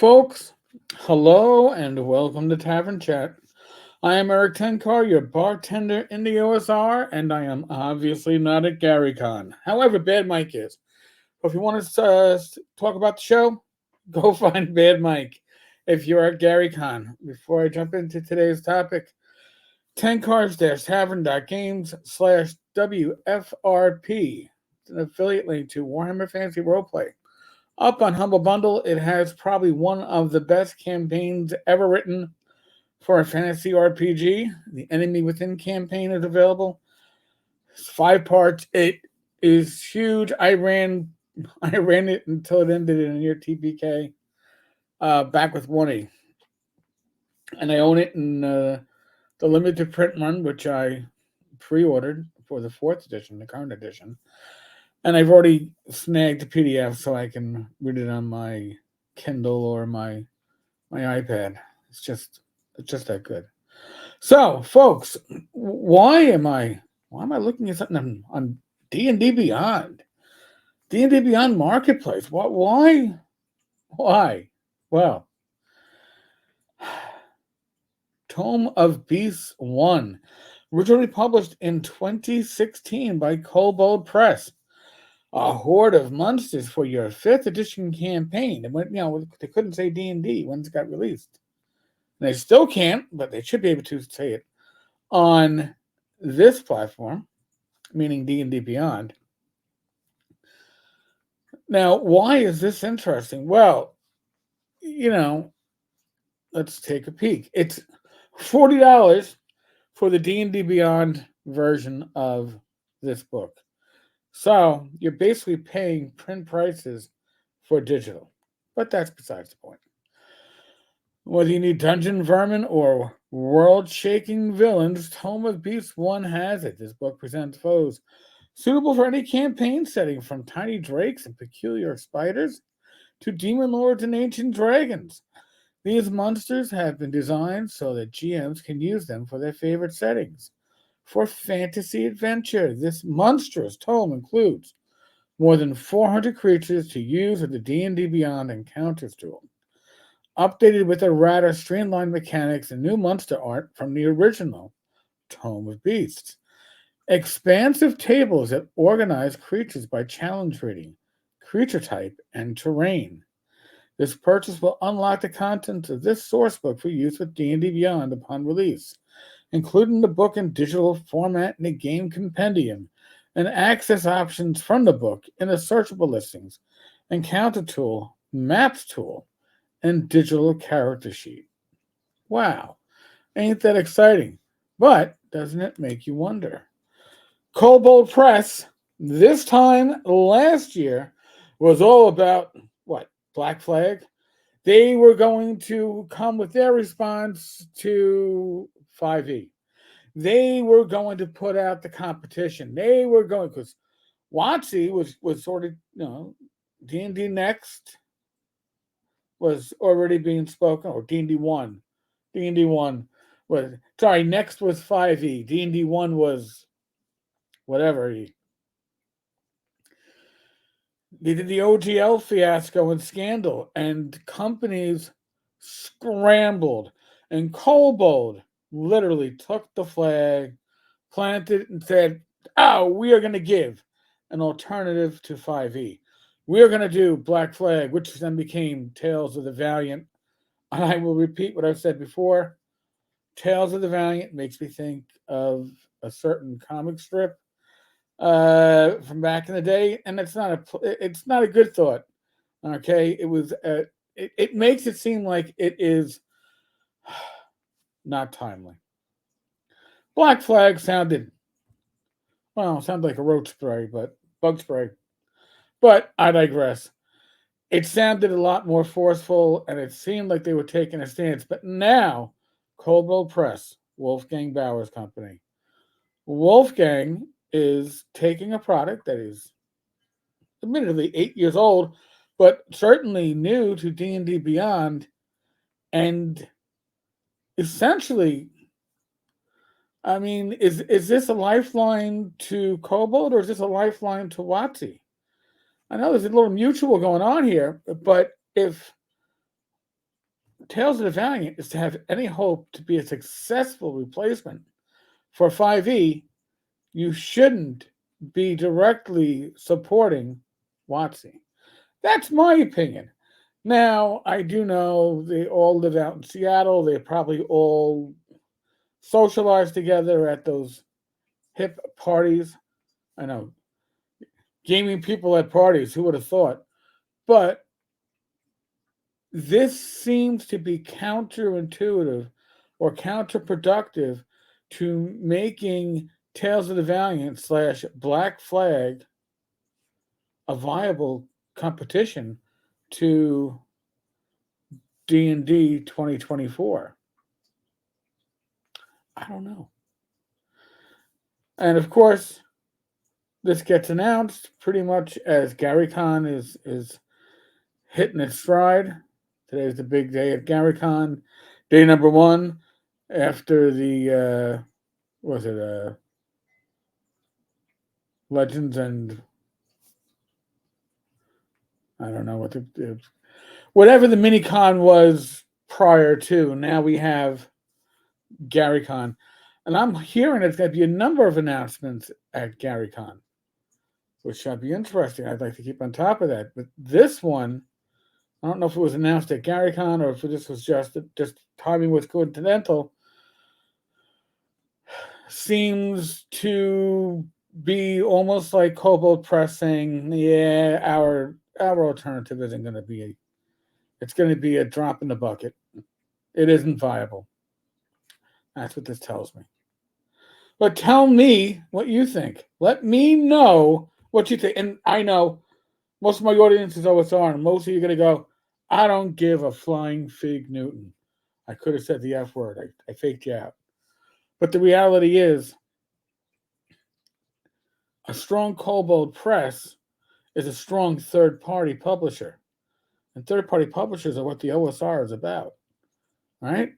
Folks, hello and welcome to Tavern Chat. I am Eric Tenkar, your bartender in the OSR, and I am obviously not at GaryCon. However, Bad Mike is. So if you want to talk about the show, go find Bad Mike if you're at GaryCon. Before I jump into today's topic, Tenkars-tavern.games/WFRP. It's an affiliate link to Warhammer Fantasy Roleplay. Up on Humble Bundle, it has probably one of the best campaigns ever written for a fantasy RPG. The Enemy Within campaign is available. It's 5 parts. It is huge. I ran it until it ended in a near TPK back with 1E. And I own it in the limited print run, which I pre-ordered for the 4th edition, the current edition. And I've already snagged the PDF so I can read it on my Kindle or my iPad. It's just that good. So, folks, why am I looking at something on D&D Beyond? D&D Beyond Marketplace. What? Why? Well, Tome of Beasts 1, originally published in 2016 by Kobold Press. A horde of monsters for your 5th edition campaign. And when they couldn't say D&D when it got released. And they still can't, but they should be able to say it on this platform, meaning D&D Beyond. Now, why is this interesting? Well, let's take a peek. It's $40 for the D&D Beyond version of this book. So you're basically paying print prices for digital. But that's besides the point. Whether you need dungeon vermin or world-shaking villains, Tome of Beasts 1 has it. This book presents foes suitable for any campaign setting, from tiny drakes and peculiar spiders to demon lords and ancient dragons. These monsters have been designed so that GMs can use them for their favorite settings. For fantasy adventure, this monstrous tome includes more than 400 creatures to use with the D&D Beyond Encounters tool, updated with a rather streamlined mechanics and new monster art from the original Tome of Beasts, expansive tables that organize creatures by challenge rating, creature type, and terrain. This purchase will unlock the contents of this sourcebook for use with D&D Beyond upon release, including the book in digital format in a game compendium, and access options from the book in the searchable listings, encounter tool, maps tool, and digital character sheet. Wow, ain't that exciting? But doesn't it make you wonder? Kobold Press, this time last year, was all about what? Black Flag? They were going to come with their response to 5e. They were going to put out the competition. They were going, because WotC was sort of, D&D Next was already being spoken, or D&D 1. D&D 1 was, sorry, Next was 5e. D&D 1 was whatever. They did the OGL fiasco and scandal, and companies scrambled, and Kobold literally took the flag, planted it, and said, "Oh, we are going to give an alternative to 5e. We are going to do Black Flag," which then became Tales of the Valiant. And I will repeat what I've said before. Tales of the Valiant makes me think of a certain comic strip from back in the day, and it's not a good thought. Okay, it makes it seem like it is not timely. Black Flag sounded like a roach spray, but bug spray. But I digress. It sounded a lot more forceful, and it seemed like they were taking a stance. But now, Kobold Press, Wolfgang Bauer's company, Wolfgang is taking a product that is admittedly 8 years old, but certainly new to D&D Beyond, and essentially, I mean, is this a lifeline to Kobold, or is this a lifeline to WotC? I know there's a little mutual going on here, but if Tales of the Valiant is to have any hope to be a successful replacement for 5e, you shouldn't be directly supporting WotC. That's my opinion. Now, I do know they all live out in Seattle. They probably all socialize together at those hip parties. I know, gaming people at parties, who would have thought? But this seems to be counterintuitive or counterproductive to making Tales of the Valiant / Black Flag a viable competition to D&D 2024. I don't know. And of course, this gets announced pretty much as GaryCon is hitting its stride. Today's the big day at GaryCon. Day number 1 after the Legends and I don't know what whatever the mini con was prior to. Now we have GaryCon, and I'm hearing there's going to be a number of announcements at GaryCon, which should be interesting. I'd like to keep on top of that. But this one, I don't know if it was announced at GaryCon or if this was just timing was coincidental. Seems to be almost like Kobold Press saying, "Yeah, our alternative isn't going to be. It's going to be a drop in the bucket. It isn't viable." That's what this tells me. But tell me what you think. Let me know what you think. And I know most of my audience is OSR, and most of you are going to go, "I don't give a flying fig Newton." I could have said the F word. I faked you out. But the reality is, a strong Kobold Press is a strong third-party publisher. And third-party publishers are what the OSR is about. Right?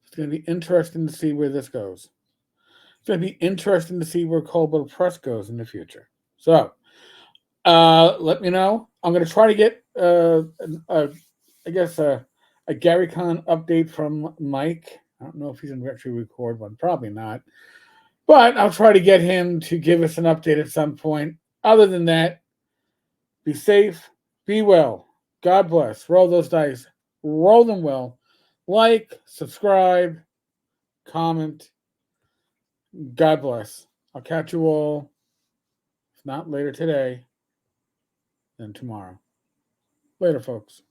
It's going to be interesting to see where this goes. It's going to be interesting to see where Kobold Press goes in the future. So, let me know. I'm going to try to get, a GaryCon update from Mike. I don't know if he's going to actually record one. Probably not. But I'll try to get him to give us an update at some point. Other than that, be safe, be well. God bless. Roll those dice. Roll them well. Like, subscribe, comment. God bless. I'll catch you all, if not later today, then tomorrow. Later, folks.